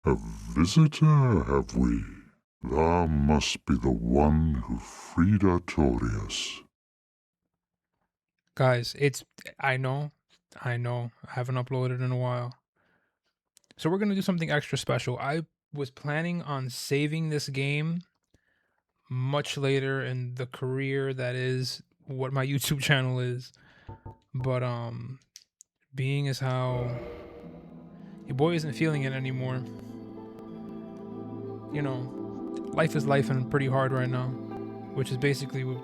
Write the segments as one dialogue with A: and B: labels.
A: A visitor, have we? Thou must be the one who freed Artorias.
B: Guys, I know, I haven't uploaded in a while. So we're gonna do something extra special. I was planning on saving this game much later in the career that is what my YouTube channel is. But being as how your boy isn't feeling it anymore, you know, life is life and pretty hard right now, which is basically what,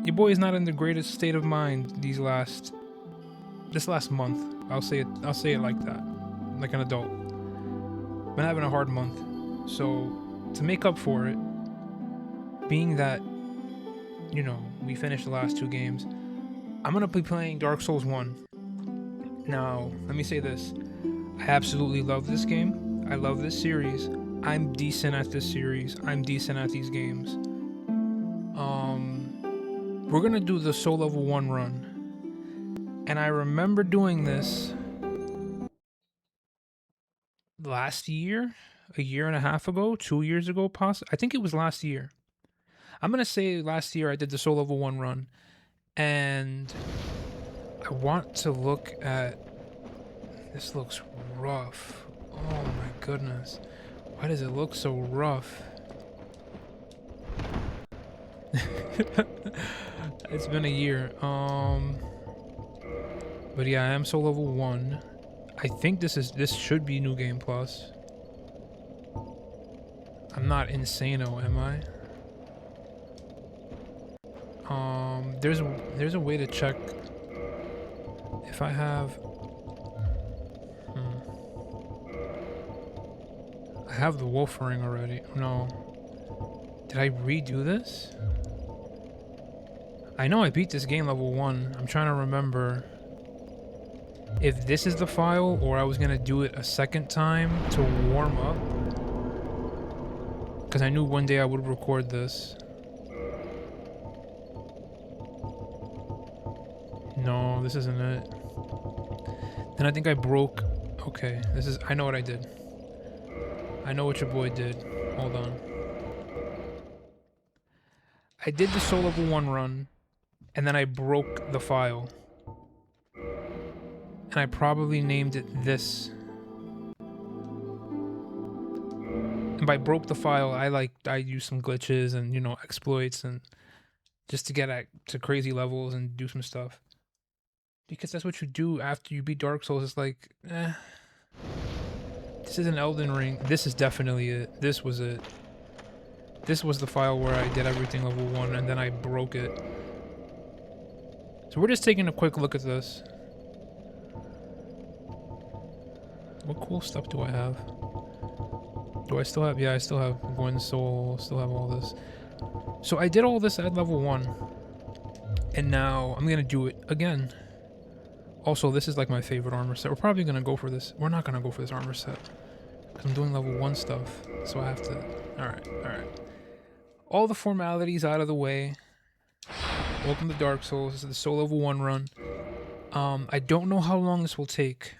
B: your boy is not in the greatest state of mind this last month. I'll say it like that. Like an adult. Been having a hard month. So to make up for it, being that, we finished the last two games, I'm gonna be playing Dark Souls 1. Now, let me say this. I absolutely love this game. I love this series. I'm decent at this series. I'm decent at these games. We're gonna do the Soul Level 1 run. And I remember doing this last year, a year and a half ago, 2 years ago, possibly. I think it was last year. I'm gonna say last year I did the Soul Level 1 run. And I want to look at... This looks rough. Oh my goodness. Why does it look so rough? It's been a year. But yeah, I am Soul Level 1. I think this should be New Game Plus. I'm not insano, am I? There's a way to check if I have... I have the wolf ring already. No. Did I redo this? I know I beat this game level 1. I'm trying to remember if this is the file or I was gonna do it a second time to warm up. Because I knew one day I would record this. No, this isn't it. Then I think I broke... Okay, I know what I did. I know what your boy did. Hold on. I did the Soul Level 1 run, and then I broke the file. And I probably named it this. And by broke the file, I used some glitches and, exploits and just to get to crazy levels and do some stuff. Because that's what you do after you beat Dark Souls. It's like, this is an Elden Ring. This is definitely it. This was it. This was the file where I did everything level 1 and then I broke it. So we're just taking a quick look at this. What cool stuff do I have? Do I still have... Yeah, I still have Gwen's Soul. Still have all this. So I did all this at level 1. And now I'm going to do it again. Also, this is like my favorite armor set. We're probably going to go for this. We're not going to go for this armor set. Because I'm doing level 1 stuff. So I have to... Alright. All the formalities out of the way. Welcome to Dark Souls. This is the Soul Level 1 run. I don't know how long this will take.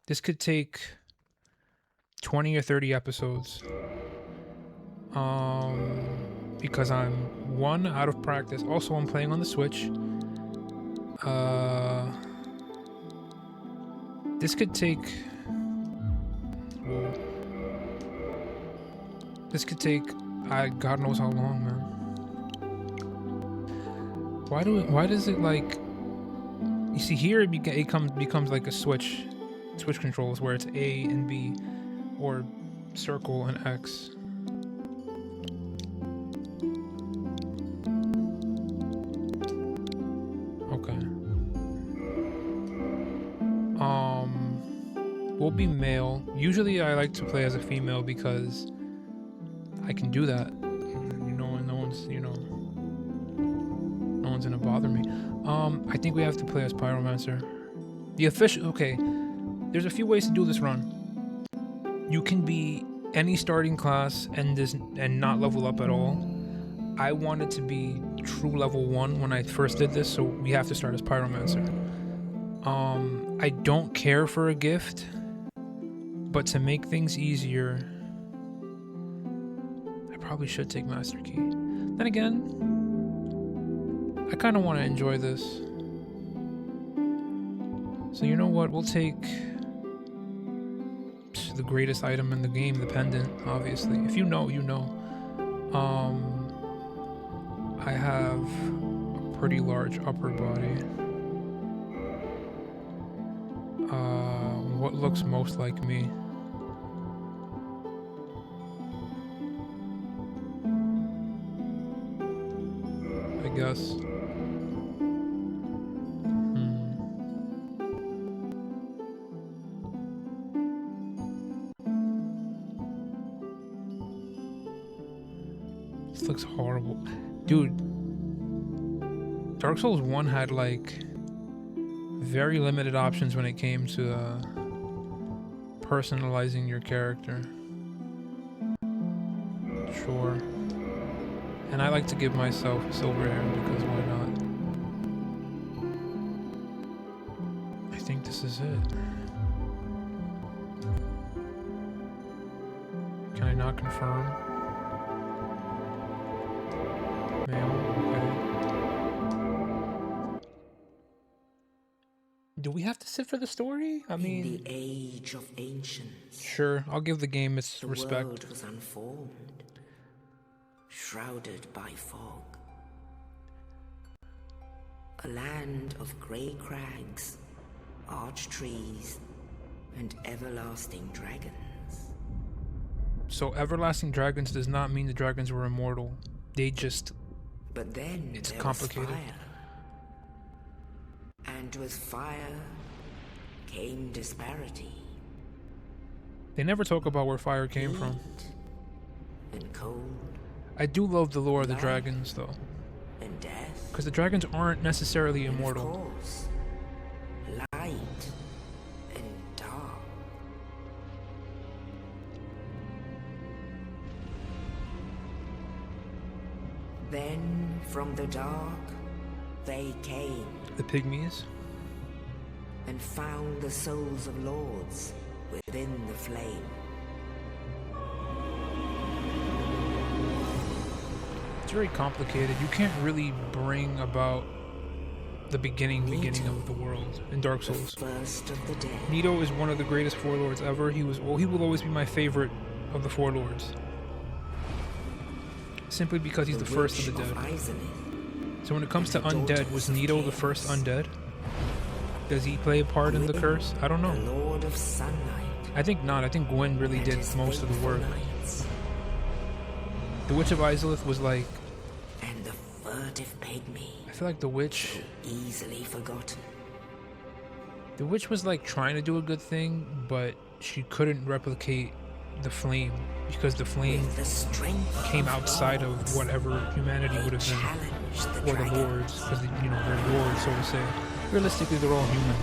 B: This could take 20 or 30 episodes. Because I'm, one, out of practice. Also, I'm playing on the Switch. This could take... Whoa. This could take... God knows how long, man. Why does it, like... You see, here it becomes like a Switch controls where it's A and B, or circle and X. Okay. We'll be male. Usually I like to play as a female because I can do that. And no one's gonna bother me. I think we have to play as Pyromancer. Okay, there's a few ways to do this run. You can be any starting class and not level up at all. I wanted to be true level 1 when I first did this, so we have to start as Pyromancer. I don't care for a gift. But to make things easier, I probably should take Master Key. Then again, I kind of want to enjoy this. So you know what? We'll take the greatest item in the game, the pendant, obviously. If you know, you know. I have a pretty large upper body. What looks most like me? I guess. This looks horrible. Dude, Dark Souls 1 had like very limited options when it came to personalizing your character. Sure. And I like to give myself silver hair because why not? I think this is it. Can I not confirm? Male, okay. Do we have to sit for the story? I mean,
C: in the age of ancients,
B: sure, I'll give the game its respect.
C: The world was unformed, shrouded by fog. A land of grey crags, arch trees, and everlasting dragons.
B: So everlasting dragons does not mean the dragons were immortal. They just...
C: But then
B: it's
C: there
B: complicated.
C: was fire. And with fire came disparity.
B: They never talk about where fire came from.
C: Heat and cold
B: I do love the lore of the dragons, though.
C: and death.
B: Because the dragons aren't necessarily
C: And
B: immortal.
C: of course, light and dark. Then from the dark they came
B: The pygmies.
C: and found the souls of lords within the flame.
B: It's very complicated. You can't really bring about the beginning of the world in Dark
C: The
B: Souls.
C: first of the dead.
B: Nito is one of the greatest Four Lords ever. He will always be my favorite of the Four Lords. Simply because he's the first of the dead. So when it comes to undead, was Nito the first undead? Does he play a part in the curse? I don't know.
C: The Lord of Sunlight.
B: I think not. I think Gwen really did most of the work. The Witch of Izalith was like...
C: And the furtive pygmy.
B: I feel like the witch...
C: Easily forgotten.
B: The witch was like trying to do a good thing, but she couldn't replicate the flame. Because the flame
C: With the strength
B: came outside of whatever humanity would have been.
C: challenged the
B: Or the
C: dragon.
B: lords. Because, you know, they're lords, so to say. Realistically, they're all human.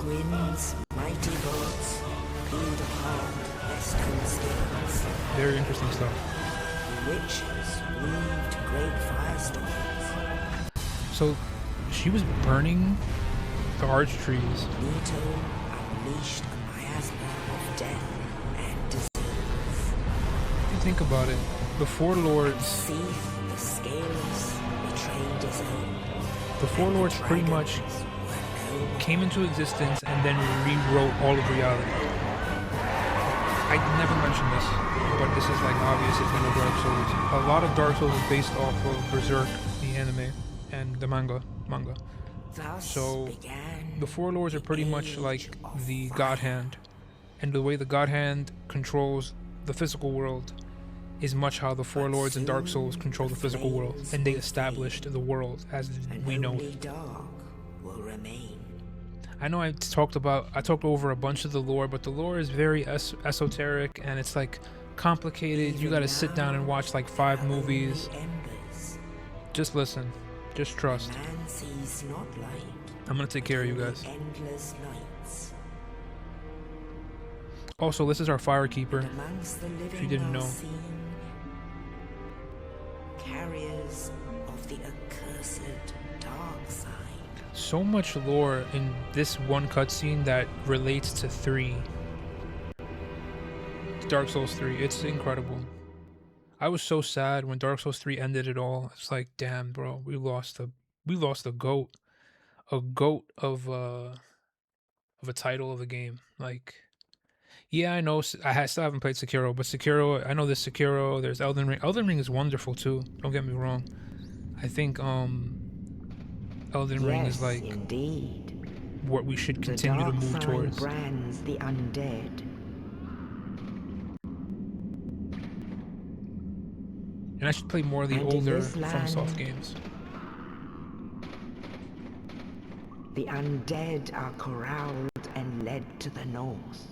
C: Gwyn's mighty bolts peeled apart their stone spears.
B: Very interesting stuff.
C: Witches weaved great firestorms.
B: So, she was burning the arch trees.
C: Nito unleashed a miasma of death and disease.
B: If you think about it, the Four Lords...
C: Seath, the scaleless, betrayed his own.
B: The Four Lords pretty much came into existence and then rewrote all of reality. I never mentioned this, but this is like obvious if you know Dark Souls. A lot of Dark Souls is based off of Berserk, the anime, and the manga.
C: Thus
B: So
C: began
B: the Four Lords are pretty much like the God Hand, and the way the God Hand controls the physical world is much how the Four Lords in Dark Souls control the physical world, and they established the world as
C: and
B: we know
C: only
B: it.
C: dark will remain.
B: I know I talked over a bunch of the lore, but the lore is very esoteric and it's like complicated. You gotta sit down and watch like 5 movies.
C: Embers,
B: Just listen. Just trust.
C: man sees not light,
B: I'm gonna take care of you guys.
C: endless nights.
B: Also, this is our fire keeper.
C: Amongst the living
B: If you didn't
C: are
B: know.
C: seen carriers of the accursed dark side.
B: So much lore in this one cutscene that relates to 3. Dark Souls 3. It's incredible. I was so sad when Dark Souls 3 ended it all. It's like, damn, bro, we lost a goat of a title of a game. Like, yeah, I know still haven't played Sekiro, but Sekiro, I know there's Sekiro, there's Elden Ring. Elden Ring is wonderful too. Don't get me wrong. I think Elden Ring is
C: Yes,
B: like
C: indeed.
B: what we should
C: The
B: continue to
C: dark
B: move
C: sign
B: towards.
C: brands the undead.
B: And I should play more of the
C: And in
B: older
C: this
B: FromSoft
C: land,
B: games.
C: the undead are corralled and led to the north.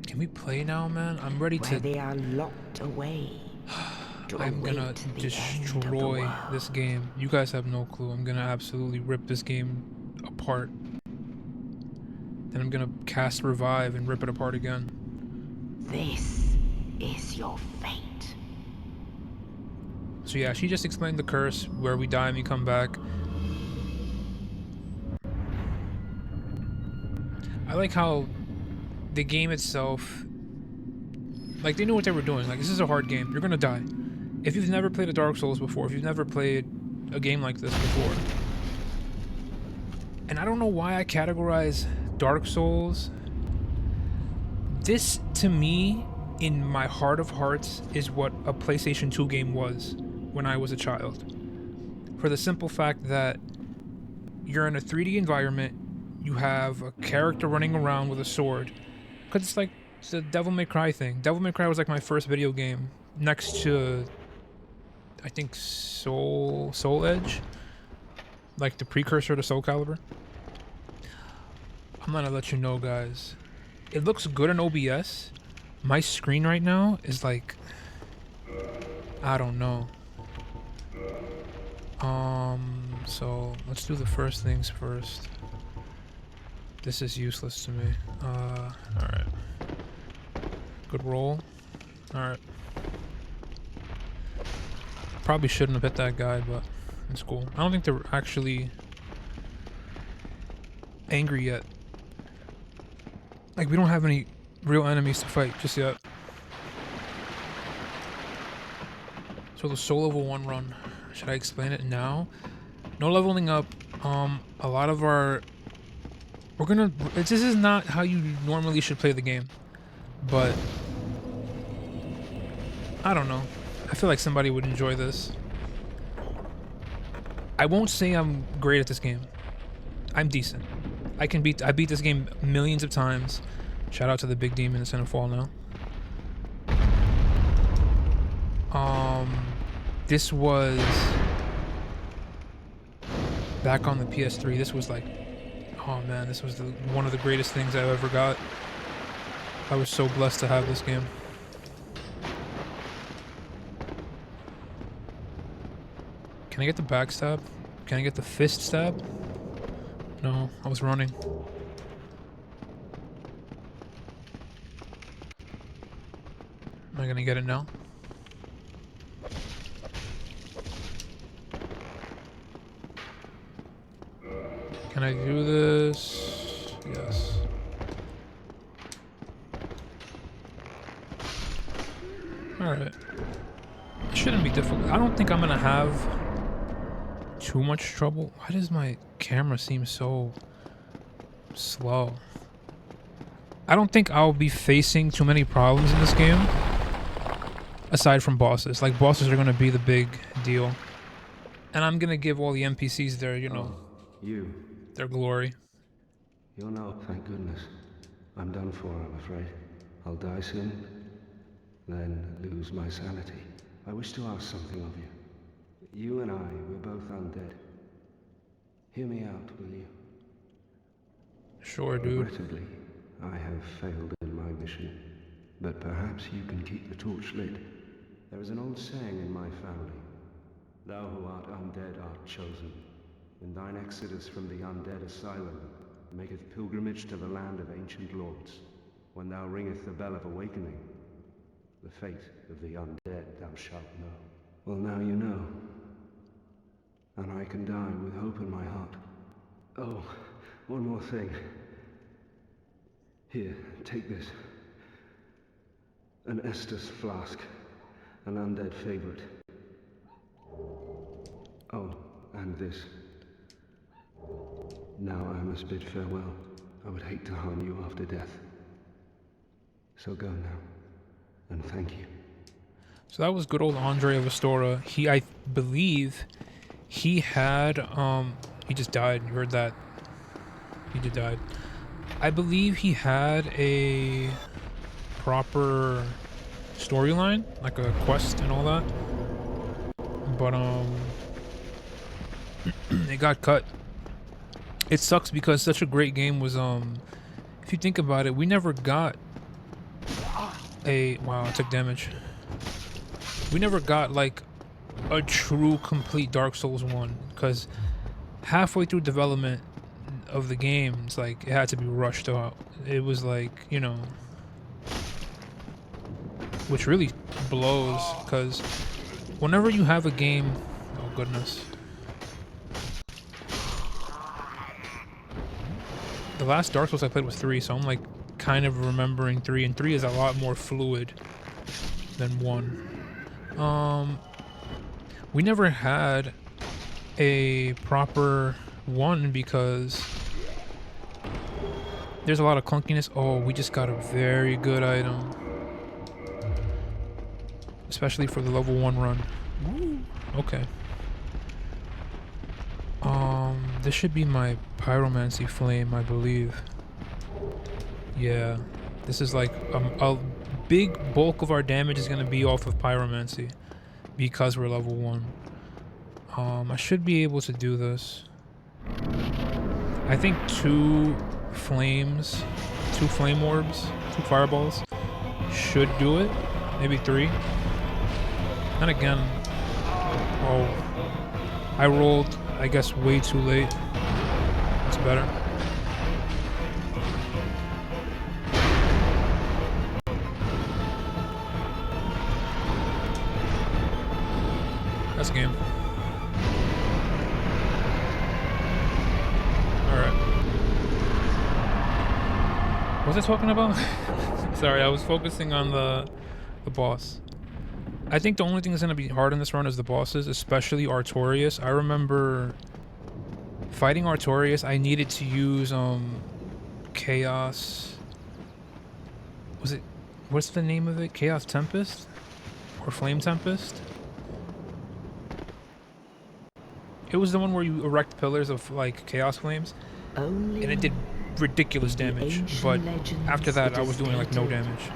B: Can we play now, man? I'm ready
C: where
B: to.
C: they are locked away to
B: I'm gonna
C: await the end of the
B: destroy
C: world.
B: this game. You guys have no clue. I'm gonna absolutely rip this game apart. Then I'm gonna cast Revive and rip it apart again.
C: This is your fate.
B: So yeah, she just explained the curse where we die and we come back. I like how the game itself, like, they knew what they were doing. Like, this is a hard game. You're gonna die. If you've never played a Dark Souls before, if you've never played a game like this before, and I don't know why I categorize Dark Souls, this, to me, in my heart of hearts, is what a PlayStation 2 game was when I was a child. For the simple fact that you're in a 3D environment, you have a character running around with a sword. Because it's like the Devil May Cry thing. Devil May Cry was like my first video game, next to, I think, Soul Edge, like the precursor to Soul Calibur. I'm gonna let you know, guys. It looks good in OBS. My screen right now is like, I don't know. So let's do the first things first. This is useless to me. Alright. Good roll. Alright. Probably shouldn't have hit that guy, but it's cool. I don't think they're actually angry yet. Like, we don't have any real enemies to fight just yet. So the Soul Level 1 run. Should I explain it now? No leveling up. A lot of our... This is not how you normally should play the game. But... I don't know. I feel like somebody would enjoy this. I won't say I'm great at this game. I'm decent. I beat this game millions of times. Shout out to the big demon that's gonna fall now. This was back on the PS3. This was like, oh man, this was one of the greatest things I've ever got. I was so blessed to have this game. Can I get the backstab? Can I get the fist stab? No, I was running. Am I gonna get it now? Can I do this? Yes. Alright. It shouldn't be difficult. I don't think I'm gonna have too much trouble. Why does my camera seem so slow? I don't think I'll be facing too many problems in this game. Aside from bosses. Like, bosses are gonna be the big deal. And I'm gonna give all the NPCs their, you know, their glory.
D: You're not, thank goodness. I'm done for, I'm afraid. I'll die soon, then lose my sanity. I wish to ask something of you. You and I, we're both undead. Hear me out, will you?
B: Sure, dude.
D: Regrettably, I have failed in my mission, but perhaps you can keep the torch lit. There is an old saying in my family. Thou who art undead art chosen. In thine exodus from the undead asylum, maketh pilgrimage to the land of ancient lords. When thou ringeth the bell of awakening, the fate of the undead thou shalt know. Well, now you know. And I can die with hope in my heart. Oh, one more thing. Here, take this. An Estus flask. An undead favorite. Oh, and this. Now I must bid farewell. I would hate to harm you after death. So go now, and thank you.
B: So that was good old Andre of Astora. I believe, he had, he just died. You heard that? He just died. I believe he had a proper storyline, like a quest and all that. But, it got cut. It sucks because such a great game was, if you think about it, we never got a, wow, I took damage. We never got like a true complete Dark Souls 1, because halfway through development of the game, it's like it had to be rushed out. It was like, you know, which really blows, because whenever you have a game, oh goodness. The last Dark Souls I played was 3, so I'm like kind of remembering 3, and 3 is a lot more fluid than 1. We never had a proper 1 because there's a lot of clunkiness. Oh, we just got a very good item. Especially for the level 1 run. Woo. Okay. This should be my pyromancy flame, I believe. Yeah. This is like a big bulk of our damage is gonna be off of pyromancy because we're level 1. I should be able to do this. I think 2 flames, 2 flame orbs, 2 fireballs should do it. Maybe 3. And again, oh, I rolled, I guess, way too late. That's better. That's game. Alright. What was I talking about? Sorry, I was focusing on the boss. I think the only thing that's going to be hard in this run is the bosses, especially Artorias. I remember fighting Artorias, I needed to use Chaos. Was it, what's the name of it? Chaos Tempest? Or Flame Tempest? It was the one where you erect pillars of like Chaos Flames.
C: Only
B: And it did ridiculous damage, but after that I was doing like no damage.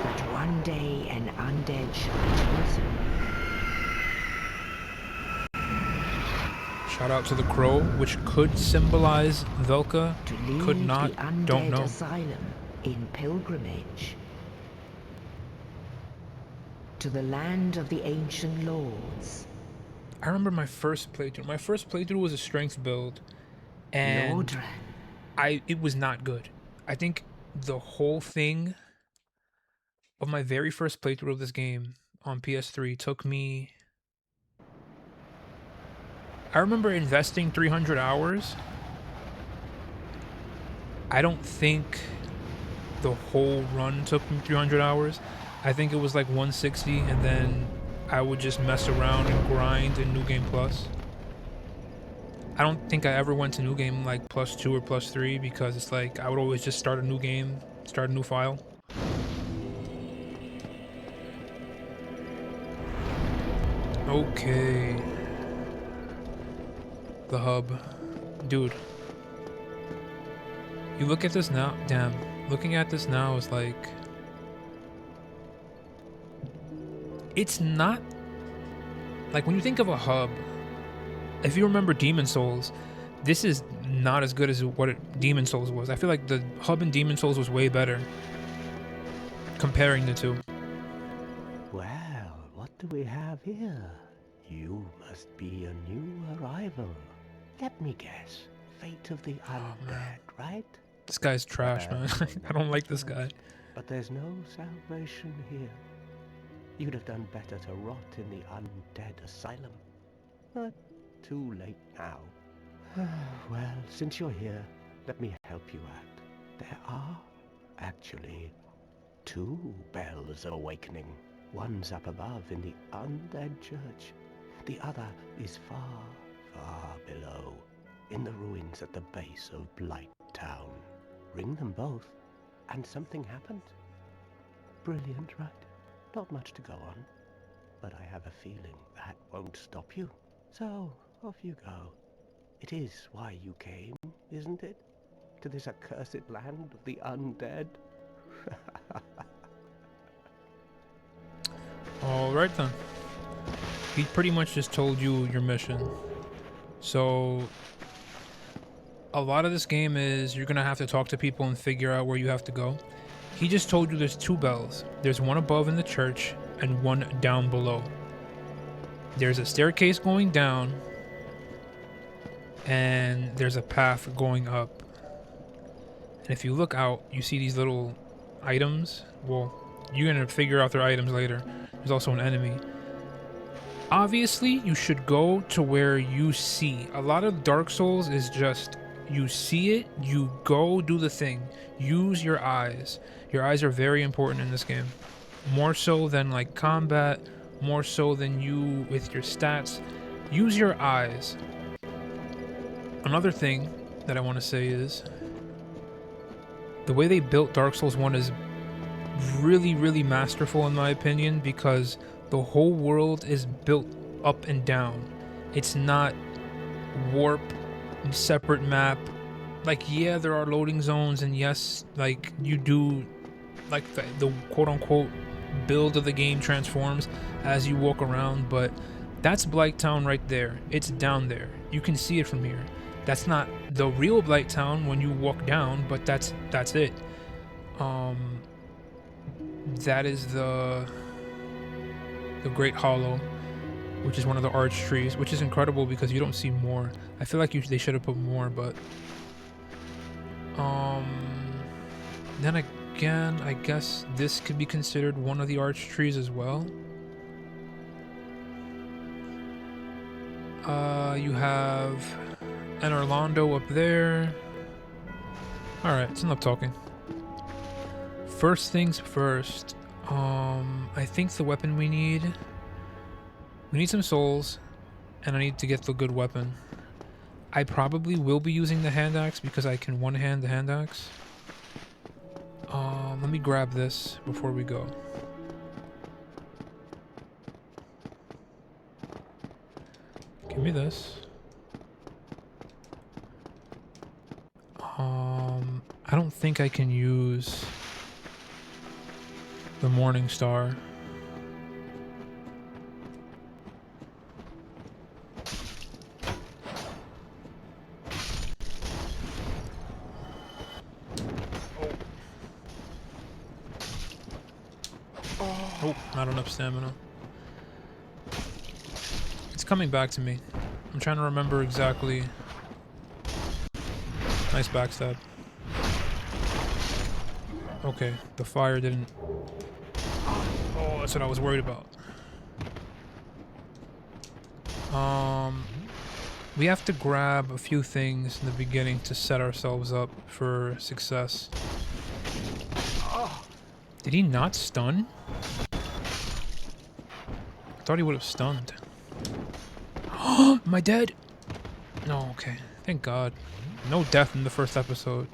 C: But one day an undead shall be chosen.
B: Shout out to the crow, which could symbolize Velka,
C: To lead
B: could not,
C: the undead
B: don't know.
C: asylum in pilgrimage to the land of the ancient lords.
B: I remember my first playthrough. My first playthrough was a strength build, and
C: Lordran.
B: it was not good. I think the whole thing of my very first playthrough of this game on PS3 took me... I remember investing 300 hours. I don't think the whole run took me 300 hours. I think it was like 160, and then I would just mess around and grind in New Game Plus. I don't think I ever went to New Game like +2 or +3 because it's like I would always just start a new game, start a new file. Okay. The hub. Dude. You look at this now, damn. Looking at this now is like... It's not... Like when you think of a hub, if you remember Demon Souls, this is not as good as what Demon Souls was. I feel like the hub in Demon Souls was way better. Comparing the two.
E: Well, what do we have here? You must be a new arrival. Let me guess. Fate of the undead, right?
B: This guy's trash, man. I don't like this guy.
E: But there's no salvation here. You'd have done better to rot in the undead asylum. But too late now. Well, since you're here, let me help you out. There are actually two bells of awakening. One's up above in the undead church. The other is far, far below, in the ruins at the base of Blight Town. Ring them both, and something happens. Brilliant, right? Not much to go on, but I have a feeling that won't stop you. So, off you go. It is why you came, isn't it? To this accursed land of the undead?
B: Alright then. He pretty much just told you your mission. So, a lot of this game is you're gonna have to talk to people and figure out where you have to go. He just told you there's two bells. There's one above in the church and one down below. There's a staircase going down and there's a path going up. And if you look out, you see these little items. Well, you're gonna figure out their items later. There's also an enemy. Obviously, you should go to where you see. A lot of Dark Souls is just, you see it, you go do the thing. Use your eyes. Your eyes are very important in this game. More so than like combat, more so than you with your stats. Use your eyes. Another thing that I want to say is, the way they built Dark Souls 1 is really, really masterful in my opinion, because the whole world is built up and down. It's not warp, separate map. Like, yeah, there are loading zones, and yes, like, you do, like, the quote-unquote build of the game transforms as you walk around, but that's Blight Town right there. It's down there. You can see it from here. That's not the real Blight Town when you walk down, but that's it. That is the Great Hollow, which is one of the arch trees, which is incredible because you don't see more. I feel like they should have put more, but then again, I guess this could be considered one of the arch trees as well. You have an Orlando up there. Alright, it's enough talking. First things first, I think the weapon we need some souls, and I need to get the good weapon. I probably will be using the hand axe because I can one-hand the hand axe. Let me grab this before we go. Give me this. I don't think I can use the Morning Star. Oh, not enough stamina. It's coming back to me. I'm trying to remember exactly. Nice backstab. Okay, the fire didn't... Oh, that's what I was worried about. We have to grab a few things in the beginning to set ourselves up for success. Did he not stun? I thought he would have stunned. Oh, am I dead? No, okay. Thank God. No death in the first episode.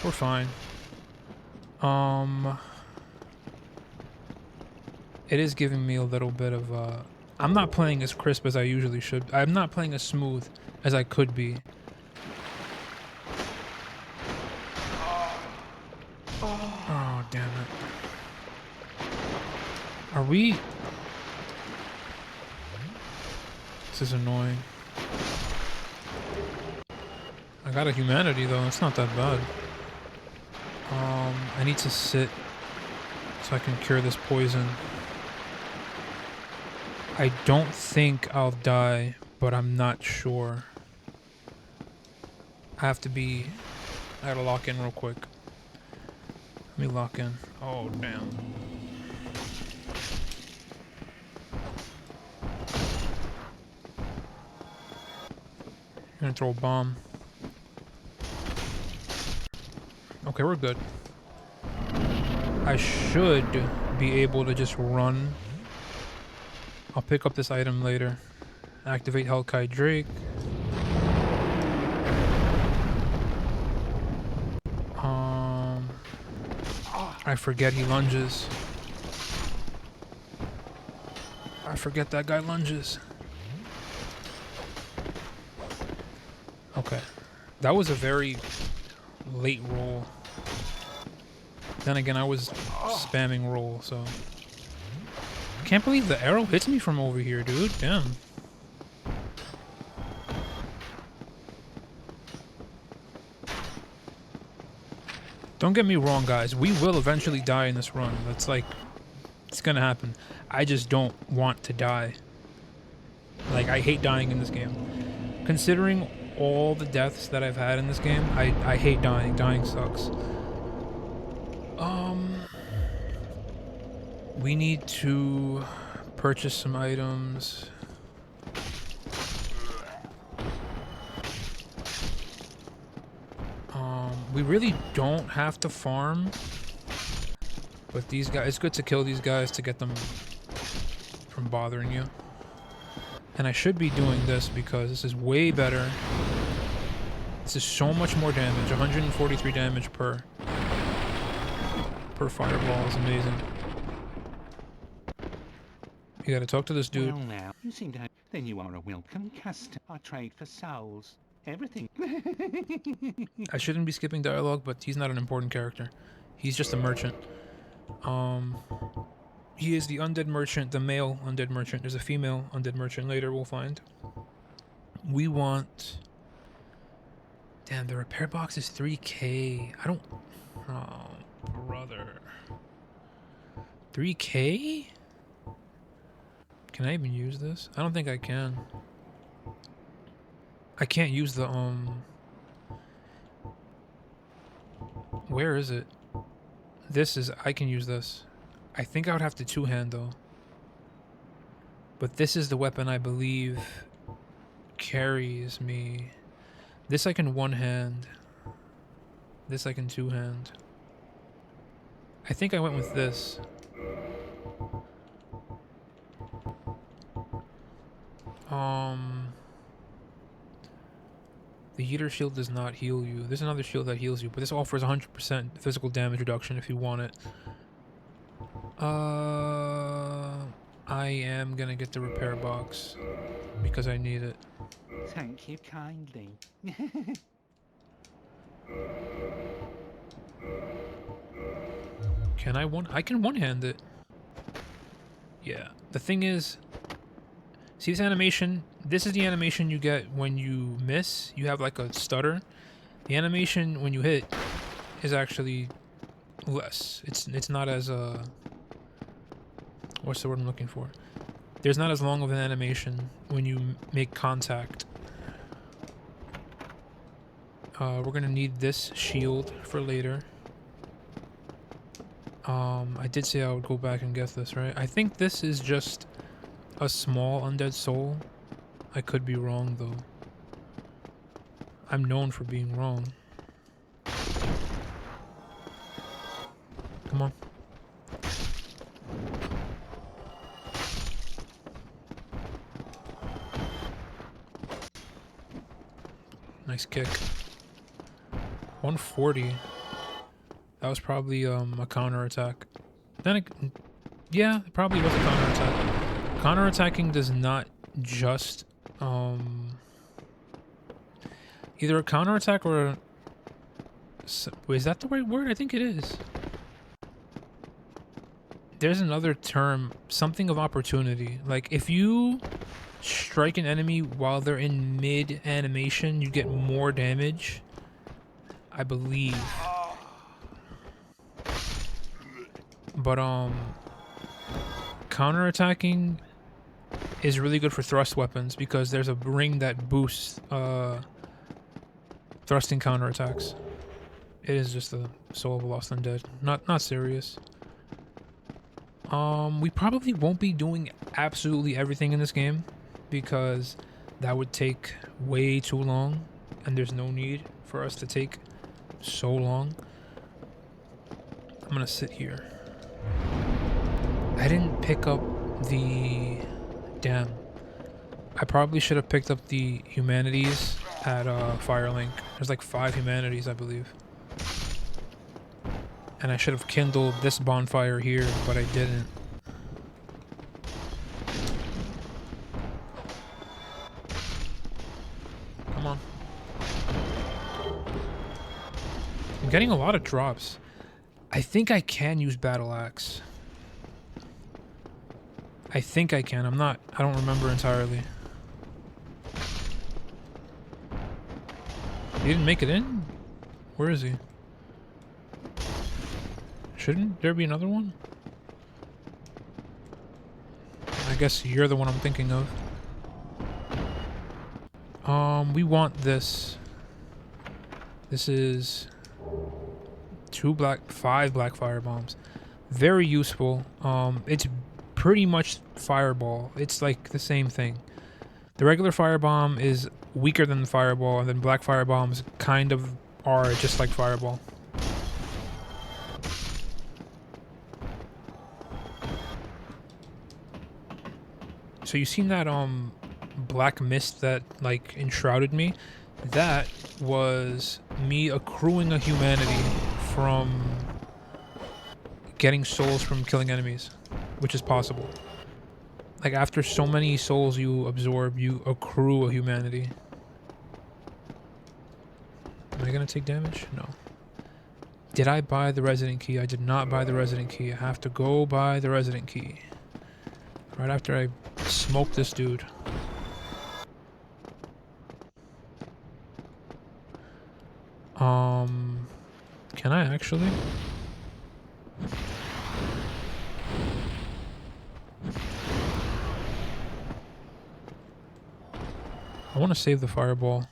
B: We're fine. It is giving me a little bit of, I'm not playing as crisp as I usually should. I'm not playing as smooth as I could be. Oh, damn it. Are we... This is annoying. I got a humanity though, it's not that bad. I need to sit so I can cure this poison. I don't think I'll die, but I'm not sure. I gotta lock in real quick. Let me lock in. Oh, damn. gonna throw a bomb. Okay, we're good. I should be able to just run. I'll pick up this item later. Activate Hellkite Drake. I forget he lunges. I forget that guy lunges. Okay. That was a very late roll. Then again, I was spamming roll, so... Can't believe the arrow hits me from over here, dude. Damn. Don't get me wrong, guys. We will eventually die in this run. That's like... It's gonna happen. I just don't want to die. Like, I hate dying in this game. Considering all the deaths that I've had in this game, I hate dying. Dying sucks. We need to purchase some items. We really don't have to farm. But these guys, it's good to kill these guys to get them from bothering you. And I should be doing this because this is way better. This is so much more damage. 143 damage per fireball is amazing. You gotta talk to this dude.
F: Well now, you seem to have... Then you are a welcome customer. I trade for souls. Everything.
B: I shouldn't be skipping dialogue, but he's not an important character. He's just a merchant. He is the undead merchant, the male undead merchant. There's a female undead merchant later we'll find. We want... Damn, the repair box is 3k. I don't... Oh, brother. 3k? Can I even use this? I don't think I can. I can't use the, Where is it? This is... I can use this. I think I would have to two-hand, though. But this is the weapon I believe carries me. This I can one-hand. This I can two-hand. I think I went with this. The heater shield does not heal you. There's another shield that heals you, but this offers 100% physical damage reduction if you want it. I am gonna get the repair box because I need it.
F: Thank you kindly.
B: Can I one? I can one-hand it. Yeah. The thing is, see this animation? This is the animation you get when you miss. You have like a stutter. The animation when you hit is actually less. It's not as what's the word I'm looking for? There's not as long of an animation when you make contact. We're gonna need this shield for later. I did say I would go back and get this, right? I think this is just a small undead soul. I could be wrong, though. I'm known for being wrong. Come on. Nice kick. 140. That was probably a counterattack. Then yeah, it probably was a counterattack. Counterattacking does not just either a counterattack or a... Wait, is that the right word? I think it is. There's another term, something of opportunity. Like if you strike an enemy while they're in mid animation, you get more damage, I believe. But counterattacking is really good for thrust weapons because there's a ring that boosts thrusting counterattacks. It is just the soul of a lost undead. Not serious. We probably won't be doing absolutely everything in this game because that would take way too long, and there's no need for us to take so long. I'm gonna sit here. I didn't pick up the... Damn. I probably should have picked up the humanities at Firelink. There's like 5 humanities, I believe. And I should have kindled this bonfire here, but I didn't. Come on. I'm getting a lot of drops. I think I can use Battle Axe. I think I can. I don't remember entirely. He didn't make it in? Where is he? Shouldn't there be another one? I guess you're the one I'm thinking of. We want this. This is 5 black fire bombs. Very useful. It's pretty much fireball. It's like the same thing. The regular firebomb is weaker than the fireball, and then black firebombs kind of are just like fireball. So you seen that black mist that like enshrouded me? That was me accruing a humanity from getting souls from killing enemies, which is possible. Like after so many souls you absorb, you accrue a humanity. Am I gonna take damage? No. Did I buy the resident key? I did not buy the resident key. I have to go buy the resident key. Right after I smoke this dude. Can I actually? I want to save the fireball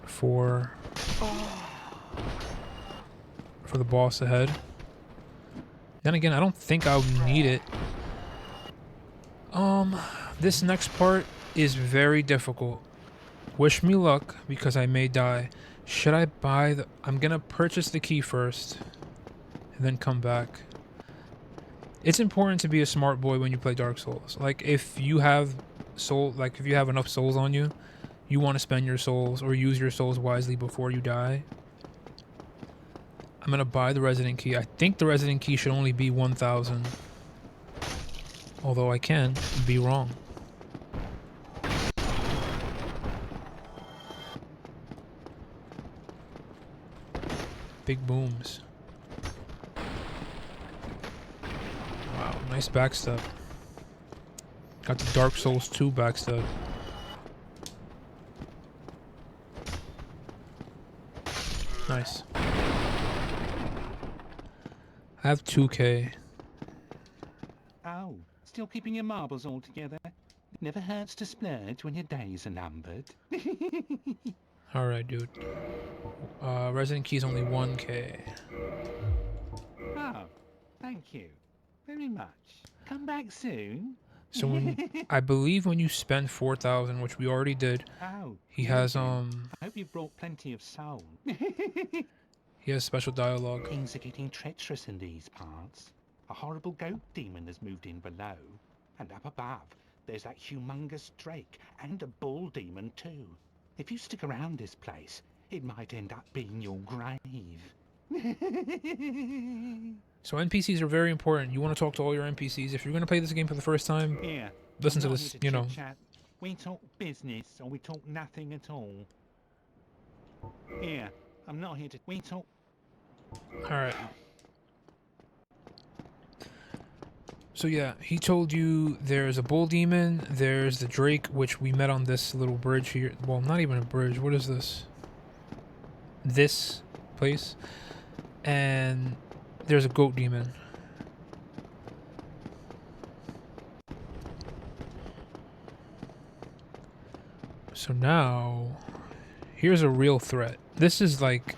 B: for the boss ahead. Then again, I don't think I'll need it. This next part is very difficult. Wish me luck, because I may die. Should I buy the... I'm gonna purchase the key first, and then come back. It's important to be a smart boy when you play Dark Souls. Like, if you have if you have enough souls on you, you want to spend your souls or use your souls wisely before you die. I'm gonna buy the resident key. I think the resident key should only be 1,000. Although I can be wrong. Big booms. Wow, nice backstep. Got the Dark Souls 2 backstep. Nice. I have 2k.
F: Oh, still keeping your marbles all together? It never hurts to splurge when your days are numbered.
B: Alright, dude. Resident key is only 1k.
F: Oh, thank you very much. Come back soon.
B: So I believe when you spend 4,000, which we already did,
F: Oh,
B: he has
F: I hope you brought plenty of soul.
B: he has special dialogue.
F: Things are getting treacherous in these parts. A horrible goat demon has moved in below, and up above there's that humongous drake and a bull demon too. If you stick around this place, it might end up being your grave.
B: So NPCs are very important. You want to talk to all your NPCs. If you're going to play this game for the first time,
F: Here,
B: listen to
F: I'm not
B: this,
F: here to
B: you know.
F: chit-chat. We talk business or we talk nothing at all. Here, I'm not here to... We talk...
B: Alright. So yeah, he told you there's a bull demon, there's the drake, which we met on this little bridge here. Well, not even a bridge. What is this? This place. And there's a goat demon. So now, here's a real threat. This is like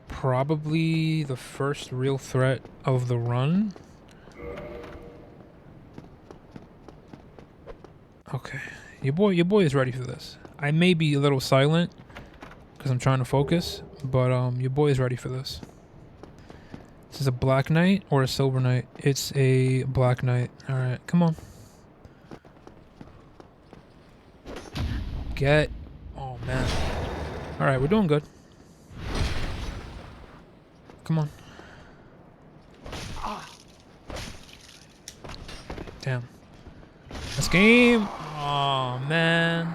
B: probably the first real threat of the run. Okay, Your boy is ready for this. I may be a little silent because I'm trying to focus, but your boy is ready for this. This is a black knight or a silver knight? It's a black knight. All right, come on. Get. Oh man. All right, we're doing good. Come on. Damn. This game. Oh man.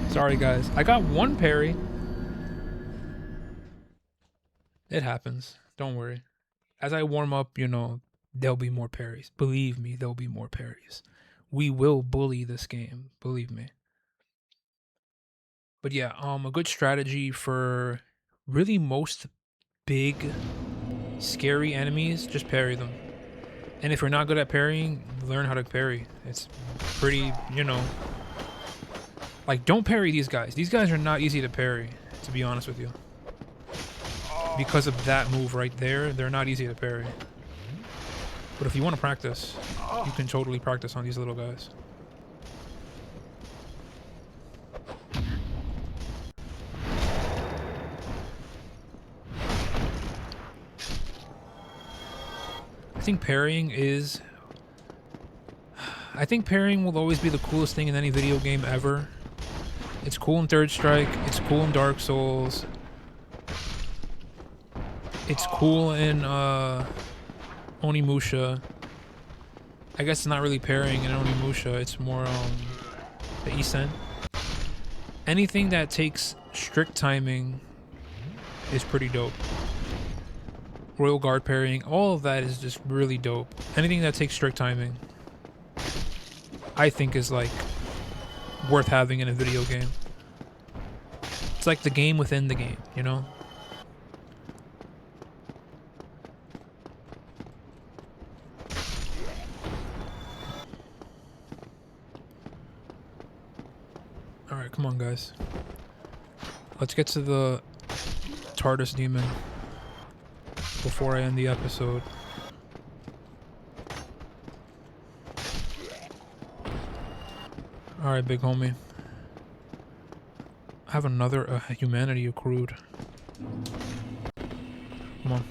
B: Sorry guys. I got one parry. It happens. Don't worry. As I warm up, you know, there'll be more parries. Believe me, there'll be more parries. We will bully this game. Believe me. But yeah, a good strategy for really most big, scary enemies, just parry them. And if you're not good at parrying, learn how to parry. It's pretty, you know, like don't parry these guys. These guys are not easy to parry, to be honest with you. Because of that move right there, they're not easy to parry. But if you want to practice, you can totally practice on these little guys. I think parrying will always be the coolest thing in any video game ever. It's cool in Third Strike, it's cool in Dark Souls. It's cool in Onimusha. I guess it's not really parrying in Onimusha, it's more the Isen. Anything that takes strict timing is pretty dope. Royal Guard parrying, all of that is just really dope. Anything that takes strict timing, I think is like worth having in a video game. It's like the game within the game, you know? Alright, come on guys. Let's get to the TARDIS demon before I end the episode. Alright, big homie. I have another humanity accrued. Come on.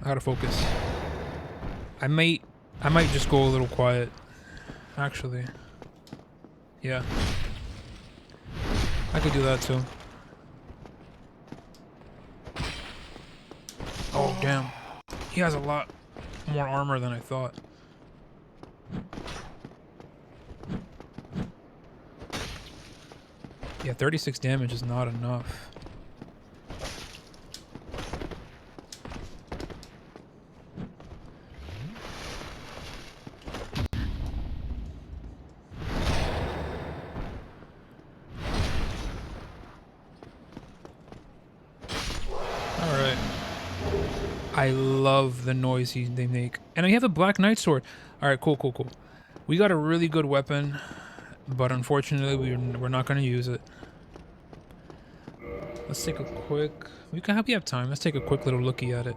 B: I gotta focus. I might just go a little quiet. Actually. Yeah. I could do that too. Oh, damn. He has a lot more armor than I thought. Yeah, 36 damage is not enough. Alright. I love the noise they make. And I have a Black Knight sword. Alright, cool. We got a really good weapon, but unfortunately we're not going to use it. Let's take a quick... We have time. Let's take a quick little looky at it.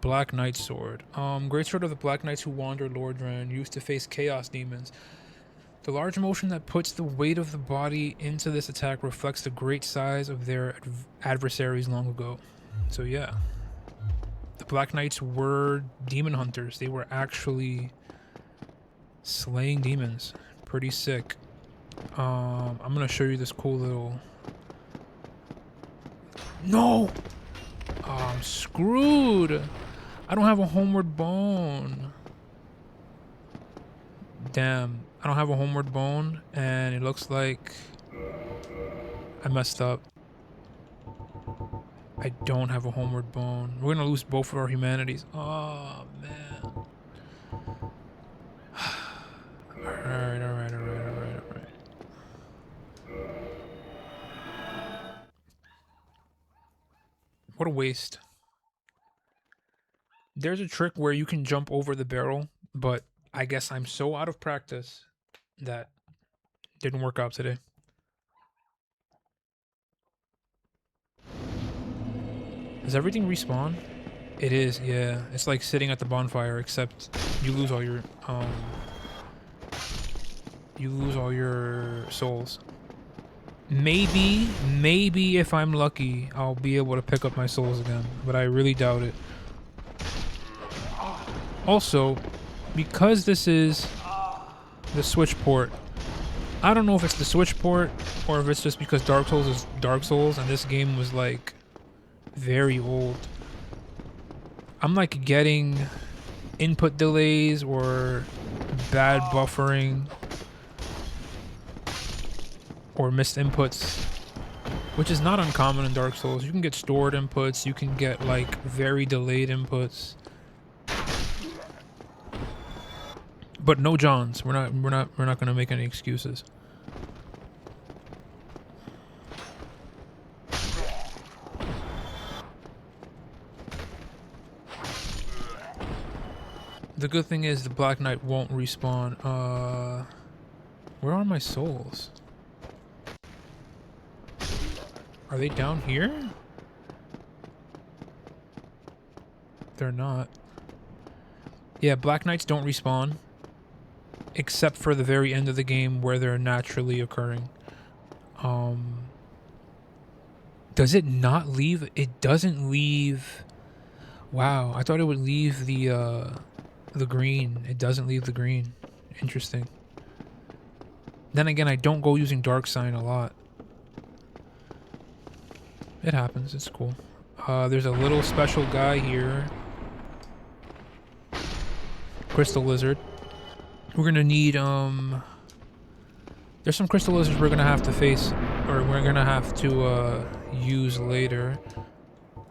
B: Black Knight sword. Great sword of the Black Knights who wander Lordran, used to face chaos demons. The large motion that puts the weight of the body into this attack reflects the great size of their adversaries long ago. So yeah. The Black Knights were demon hunters. They were actually slaying demons. Pretty sick. I'm gonna show you this cool little... No! Oh, I'm screwed! I don't have a homeward bone. Damn. I don't have a homeward bone, and it looks like I messed up. I don't have a homeward bone. We're gonna lose both of our humanities. Oh, man. Alright. What a waste. There's a trick where you can jump over the barrel, but I guess I'm so out of practice that didn't work out today. Does everything respawn? It is, yeah. It's like sitting at the bonfire, except you lose all your souls. Maybe if I'm lucky, I'll be able to pick up my souls again, but I really doubt it. Also, because this is the Switch port, I don't know if it's the Switch port or if it's just because Dark Souls is Dark Souls and this game was like very old. I'm like getting input delays or bad buffering or missed inputs, which is not uncommon in Dark Souls. You can get stored inputs, you can get like very delayed inputs. But no Johns. We're not gonna make any excuses. The good thing is the Black Knight won't respawn. Where are my souls? Are they down here? They're not. Yeah, Black Knights don't respawn. Except for the very end of the game where they're naturally occurring. Does it not leave? It doesn't leave. Wow, I thought it would leave the green. It doesn't leave the green. Interesting. Then again, I don't go using Dark Sign a lot. It happens. It's cool. There's a little special guy here. Crystal Lizard. We're gonna need, there's some Crystal Lizards we're gonna have to face, or we're gonna have to, use later.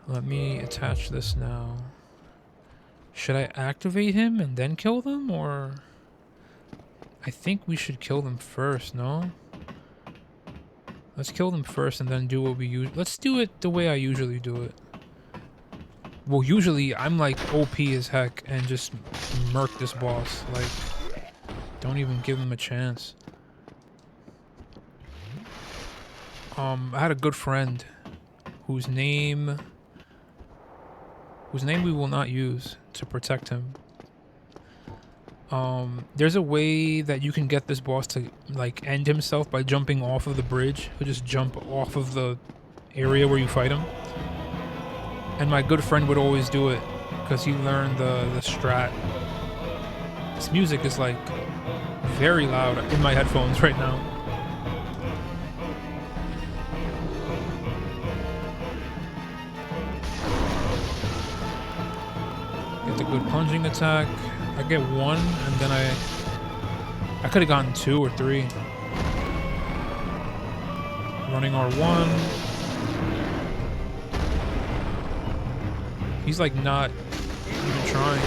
B: Let me attach this now. Should I activate him and then kill them, or... I think we should kill them first, no? Let's kill them first and then do what we use. Let's do it the way I usually do it. Well, usually I'm like OP as heck and just murk this boss. Like, don't even give him a chance. I had a good friend whose name we will not use to protect him. There's a way that you can get this boss to like end himself by jumping off of the bridge. He'll just jump off of the area where you fight him. And my good friend would always do it because he learned the strat. This music is like very loud in my headphones right now. Get the good plunging attack. I get one, and then I could have gotten 2 or 3. Running R1. He's like not even trying.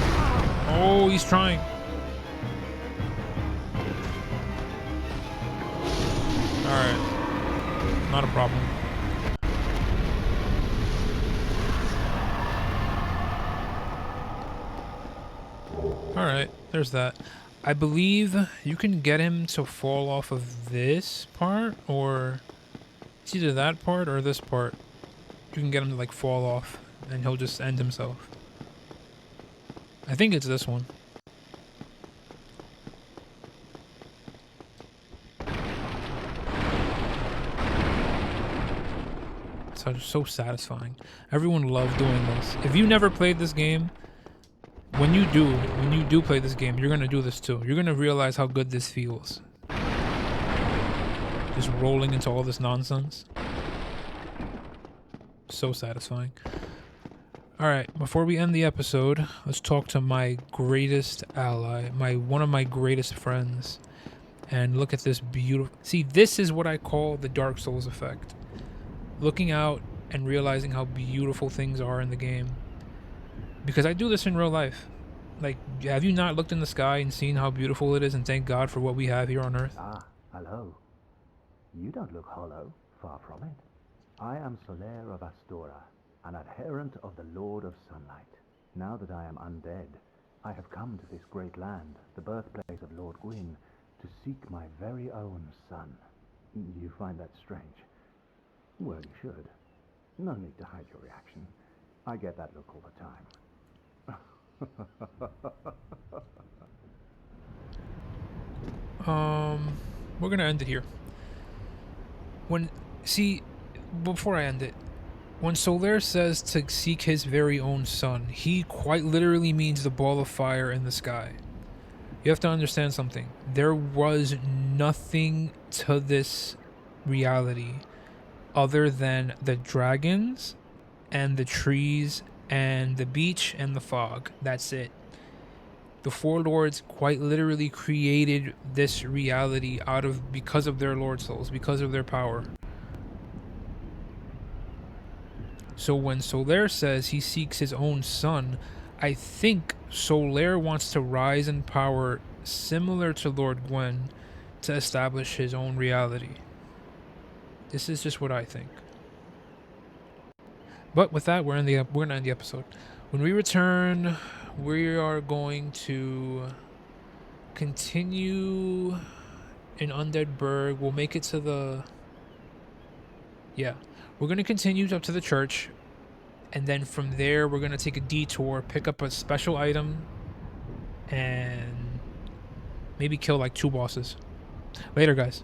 B: Oh, he's trying. Alright. Not a problem. Alright, there's that. I believe you can get him to fall off of this part, or it's either that part or this part. You can get him to like fall off, and he'll just end himself. I think it's this one. So satisfying. Everyone loved doing this. If you never played this game, when you do play this game, you're gonna do this too. You're gonna realize how good this feels. Just rolling into all this nonsense. So satisfying. Alright, before we end the episode, let's talk to my greatest ally, one of my greatest friends. And look at this beautiful... See, this is what I call the Dark Souls effect. Looking out and realizing how beautiful things are in the game. Because I do this in real life. Like, have you not looked in the sky and seen how beautiful it is and thank God for what we have here on Earth?
D: Ah, hello. You don't look hollow, far from it. I am Soler of Astora, an adherent of the Lord of Sunlight. Now that I am undead, I have come to this great land, the birthplace of Lord Gwyn, to seek my very own son. You find that strange? Well, you should. No need to hide your reaction. I get that look all the time.
B: We're gonna end it here. See, before I end it, when Soler says to seek his very own sun, he quite literally means the ball of fire in the sky. You have to understand something. There was nothing to this reality other than the dragons and the trees and the beach and the fog. That's it. The Four Lords quite literally created this reality because of their Lord Souls, because of their power. So when Soler says he seeks his own sun, I think Soler wants to rise in power similar to Lord Gwen to establish his own reality. This is just what I think. But with that, we're gonna end the episode. When we return, we are going to continue in Undead Burg. We'll make it to the... Yeah. We're going to continue up to the church. And then from there, we're going to take a detour, pick up a special item, and maybe kill like 2 bosses. Later, guys.